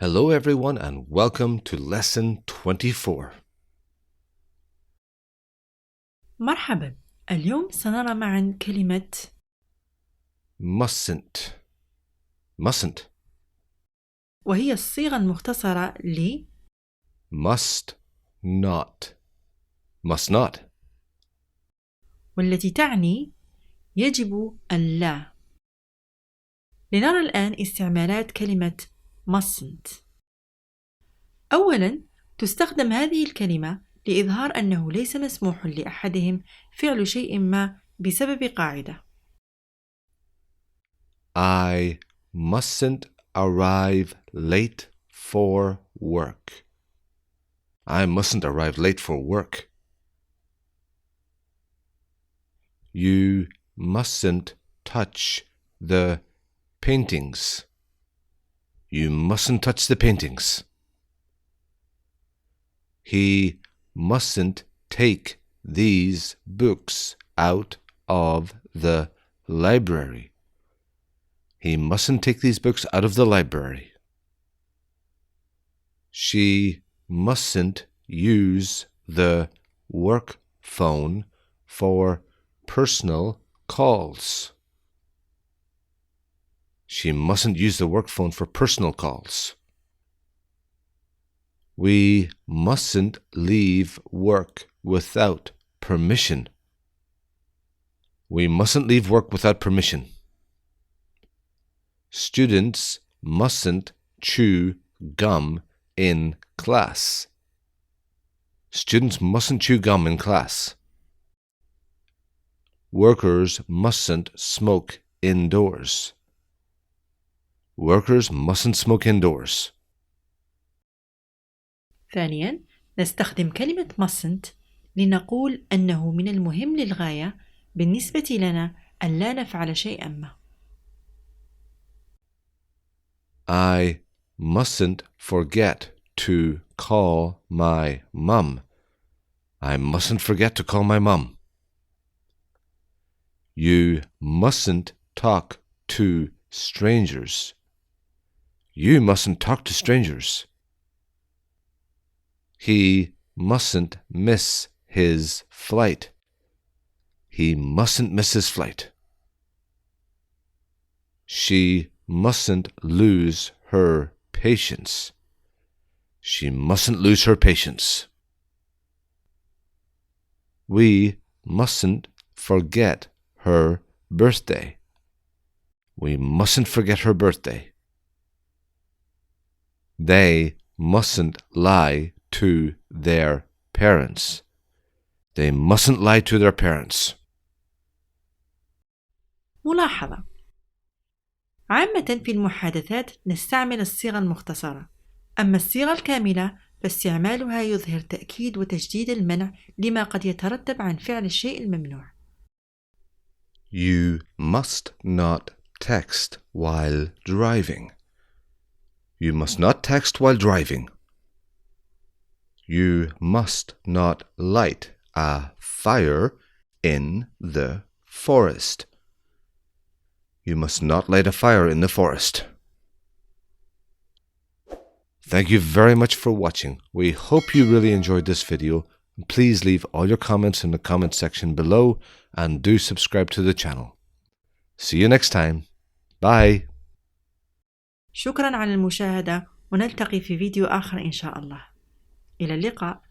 Hello everyone and welcome to lesson 24. مرحبا. اليوم سنرى معا كلمة mustn't وهي الصيغة المختصرة ل must not والتي تعني يجب أن لا. لنرى الآن استعمالات كلمة mustn't. أولاً تستخدم هذه الكلمة لإظهار أنه ليس مسموح لأحدهم فعل شيء ما بسبب قاعدة. I mustn't arrive late for work. I mustn't arrive late for work. You mustn't touch the paintings. You mustn't touch the paintings. He mustn't take these books out of the library. He mustn't take these books out of the library. She mustn't use the work phone for personal calls. She mustn't use the work phone for personal calls. We mustn't leave work without permission. We mustn't leave work without permission. Students mustn't chew gum in class. Students mustn't chew gum in class. Workers mustn't smoke indoors. Workers mustn't smoke indoors. ثانياً نستخدم كلمة mustn't لنقول أنه من المهم للغاية بالنسبة لنا أن لا نفعل شيئا ما. I mustn't forget to call my mum. I mustn't forget to call my mum. You mustn't talk to strangers. You mustn't talk to strangers. He mustn't miss his flight. He mustn't miss his flight. She mustn't lose her patience. She mustn't lose her patience. We mustn't forget her birthday. We mustn't forget her birthday. They mustn't lie to their parents. They mustn't lie to their parents. ملاحظة: عامة في المحادثات نستعمل الصيغة المختصرة، أما الصيغة الكاملة فاستعمالها يظهر تأكيد وتجديد المنع لما قد يترتب عن فعل الشيء الممنوع. You must not text while driving. You must not text while driving. You must not light a fire in the forest. You must not light a fire in the forest. Thank you very much for watching. We hope you really enjoyed this video. Please leave all your comments in the comment section below and do subscribe to the channel. See you next time. Bye. شكرا على المشاهدة ونلتقي في فيديو آخر إن شاء الله. إلى اللقاء.